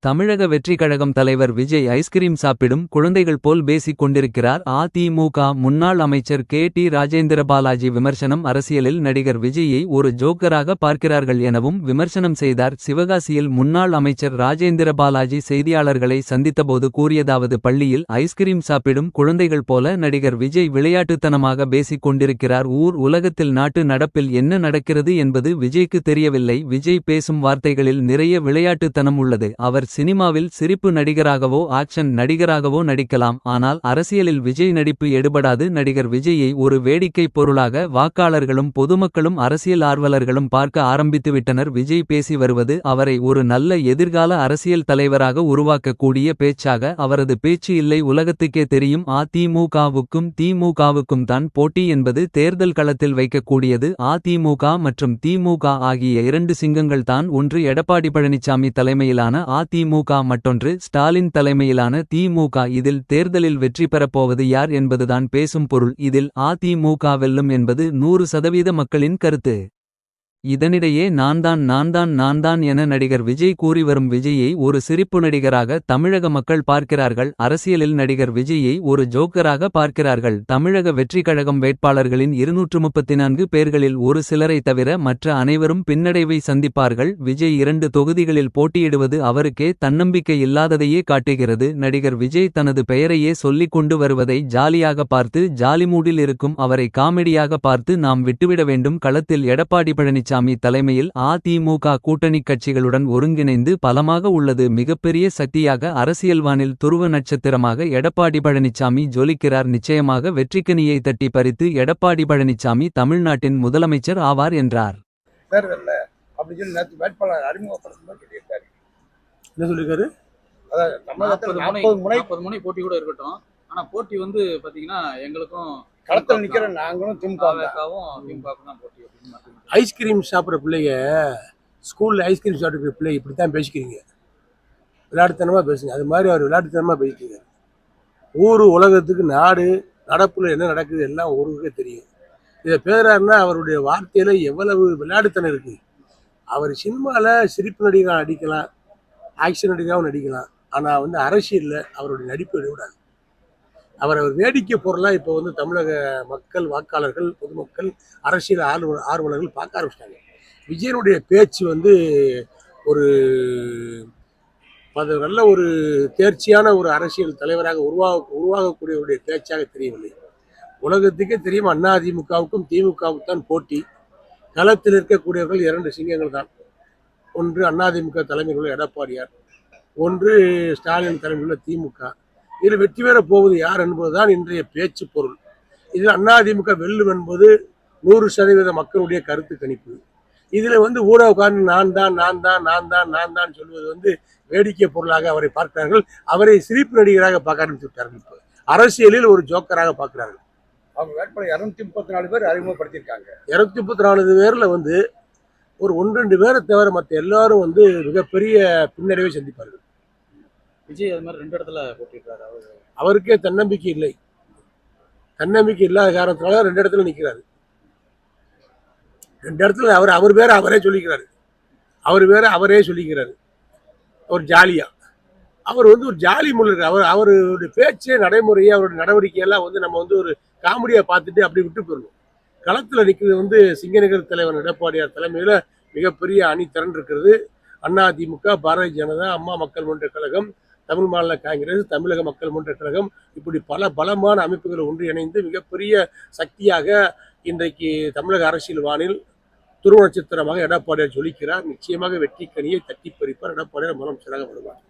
தமிழக வெற்றிக் கழகம் தலைவர் விஜய் ஐஸ்கிரீம் சாப்பிடும் குழந்தைகள் போல் பேசிக் கொண்டிருக்கிறார். அதிமுக முன்னாள் அமைச்சர் கே.டி. ராஜேந்திரபாலாஜி விமர்சனம். அரசியலில் நடிகர் விஜயை ஒரு ஜோக்கராக பார்க்கிறார்கள் எனவும் விமர்சனம் செய்தார். சிவகாசியில் முன்னாள் அமைச்சர் ராஜேந்திரபாலாஜி செய்தியாளர்களை சந்தித்தபோது கூறியதாவது: பள்ளியில் ஐஸ்கிரீம் சாப்பிடும் குழந்தைகள் போல நடிகர் விஜய் விளையாட்டுத்தனமாக பேசிக் கொண்டிருக்கிறார். ஊர் உலகத்தில் நாட்டு நடப்பில் என்ன நடக்கிறது என்பது விஜய்க்கு தெரியவில்லை. விஜய் பேசும் வார்த்தைகளில் நிறைய விளையாட்டுத்தனம் உள்ளது. அவர் சினிமாவில் சிரிப்பு நடிகராகவோ ஆக்ஷன் நடிகராகவோ நடிக்கலாம். ஆனால் அரசியலில் விஜய் நடிப்பு எடுபடாது. நடிகர் விஜயை ஒரு வேடிக்கை பொருளாக வாக்காளர்களும் பொதுமக்களும் அரசியல் ஆர்வலர்களும் பார்க்க ஆரம்பித்துவிட்டனர். விஜய் பேசி வருவது அவரை ஒரு நல்ல எதிர்கால அரசியல் தலைவராக உருவாக்கக்கூடிய பேச்சாக அவரது பேச்சு இல்லை. உலகத்துக்கே தெரியும், அதிமுகவுக்கும் திமுகவுக்கும் தான் போட்டி என்பது தேர்தல் களத்தில் வைக்கக்கூடியது. அதிமுக மற்றும் திமுக ஆகிய இரண்டு சிங்கங்கள் தான். ஒன்று எடப்பாடி பழனிசாமி தலைமையிலான அதிமுக, மற்றொன்று ஸ்டாலின் தலைமையிலான திமுக. இதில் தேர்தலில் வெற்றி பெறப்போவது யார் என்பதுதான் பேசும் பொருள். இதில் அதிமுக வெல்லும் என்பது 100% மக்களின் கருத்து. இதனிடையே நான் தான் என நடிகர் விஜய் கூறி வரும் விஜயை ஒரு சிரிப்பு நடிகராக தமிழக மக்கள் பார்க்கிறார்கள். அரசியலில் நடிகர் விஜயை ஒரு ஜோக்கராக பார்க்கிறார்கள். தமிழக வெற்றிக் கழகம் வேட்பாளர்களின் 234 பேர்களில் ஒரு சிலரை தவிர மற்ற அனைவரும் பின்னடைவை சந்திப்பார்கள். விஜய் 2 தொகுதிகளில் போட்டியிடுவது அவருக்கே தன்னம்பிக்கை இல்லாததையே காட்டுகிறது. நடிகர் விஜய் தனது பெயரையே சொல்லிக் கொண்டு வருவதை ஜாலியாக பார்த்து, ஜாலிமூடில் இருக்கும் அவரை காமெடியாக பார்த்து நாம் விட்டுவிட வேண்டும். களத்தில் எடப்பாடி பழனிசாமி தலைமையில் அதிமுக கூட்டணி கட்சிகளுடன் ஒருங்கிணைந்து பலமாக உள்ளது. மிகப்பெரிய சக்தியாக அரசியல்வானில் துருவ நட்சத்திரமாக எடப்பாடி பழனிசாமி ஜொலிக்கிறார். நிச்சயமாக வெற்றிக்கனியை தட்டி பறித்து எடப்பாடி பழனிசாமி தமிழ்நாட்டின் முதலமைச்சர் ஆவார் என்றார். போட்டி கூட இருக்கட்டும். ஆனா போட்டி வந்து பாத்தீங்கன்னா எங்களுக்கும் களத்தில் நிக்கிற நாங்களும் திமுகவும் தான் போட்டி. ஐஸ்கிரீம் சாப்பிட்ற பிள்ளைங்க, ஸ்கூலில் ஐஸ்கிரீம் சாப்பிட்ற பிள்ளை இப்படி தான் பேசிக்கிறீங்க, விளையாட்டுத்தனமாக பேசுங்க. அது மாதிரி அவர் விளையாட்டுத்தனமாக பேசிக்கிறீங்க. ஊர் உலகத்துக்கு நாடு நடப்புல என்ன நடக்குது எல்லாம் ஊருக்கே தெரியும். இதை பேசுறாருன்னா அவருடைய வார்த்தையில் எவ்வளவு விளையாட்டுத்தனம் இருக்குது. அவர் சினிமாவில் சிரிப்பு நடிகராக நடிக்கலாம், ஆக்ஷன் நடிகராகவும் நடிக்கலாம். ஆனால் வந்து அரசியலில் அவருடைய நடிப்பு விடக்கூடாது. அவர் வேடிக்கை பொருளாக இப்போ வந்து தமிழக மக்கள், வாக்காளர்கள், பொதுமக்கள், அரசியல் ஆர்வலர்கள் பார்க்க ஆரம்பிச்சிட்டாங்க. விஜயனுடைய பேச்சு வந்து ஒரு நல்ல ஒரு தேர்ச்சியான ஒரு அரசியல் தலைவராக உருவாகக்கூடியவருடைய பேச்சாக தெரியவில்லை. உலகத்துக்கே தெரியும், அதிமுகவுக்கும் திமுகவுக்கும் தான் போட்டி. களத்தில் இருக்கக்கூடியவர்கள் 2 சிங்கங்கள் தான். ஒன்று அதிமுக தலைமையில் உள்ள எடப்பாடியார், ஒன்று ஸ்டாலின் தலைமையில் உள்ள திமுக. இதில் வெற்றி பெற போவது யார் என்பதுதான் இன்றைய பேச்சு பொருள். இதில் அதிமுக வெல்லும் என்பது 100% மக்களுடைய கருத்து கணிப்பு. இதில் வந்து ஊடகக்காரன் நான் தான் சொல்வது வந்து வேடிக்கை பொருளாக அவரை பார்க்கிறார்கள். அவரை சிரிப்பு நடிகராக பார்க்க ஆரம்பித்து விட்டார்கள். இப்போ அரசியலில் ஒரு ஜோக்கராக பார்க்கிறார்கள். அவங்க வேட்பாளர் 234 பேர் அறிமுகப்படுத்தியிருக்காங்க. 234 பேரில் வந்து ஒரு 1-2 பேரை தவிர மற்ற எல்லாரும் வந்து மிகப்பெரிய பின்னடைவை சந்திப்பார்கள். விஜய் அது மாதிரி 2 இடத்துல போட்டிடுறாரு. அவருக்கே தன்னம்பிக்கை இல்லை. தன்னம்பிக்கை இல்லாத காரணத்தினால 2 இடத்துல நிற்கிறாரு. 2 இடத்துல அவர் பேரை அவரே சொல்லிக்கிறாரு. அவரே சொல்லிக்கிறாரு. அவர் ஜாலியா, அவர் வந்து ஒரு ஜாலி முள்ள இருக்கார். அவருடைய பேச்சு, நடைமுறையை, அவருடைய நடவடிக்கையெல்லாம் வந்து நம்ம வந்து ஒரு காமெடியா பார்த்துட்டு அப்படி விட்டு போயிடணும். களத்தில் நிற்கிறது வந்து சிங்கநகர் தலைவர் எடப்பாடியார் தலைமையில் மிகப்பெரிய அணி திரண்டு இருக்கிறது. அதிமுக, பாரதிய ஜனதா, அம்மா மக்கள் முன்னேற்ற கழகம், தமிழ் மாநில காங்கிரஸ், தமிழக மக்கள் முன்னேற்ற கழகம், இப்படி பல பலமான அமைப்புகள் ஒன்றிணைந்து மிகப்பெரிய சக்தியாக இன்றைக்கு தமிழக அரசியல் வானில் துருவ நட்சத்திரமாக எடப்பாடியார் ஜொலிக்கிறார். நிச்சயமாக வெற்றி கனியை தட்டி பறிப்பார். எடப்பாடியார் முதலமைச்சராக வருவார்.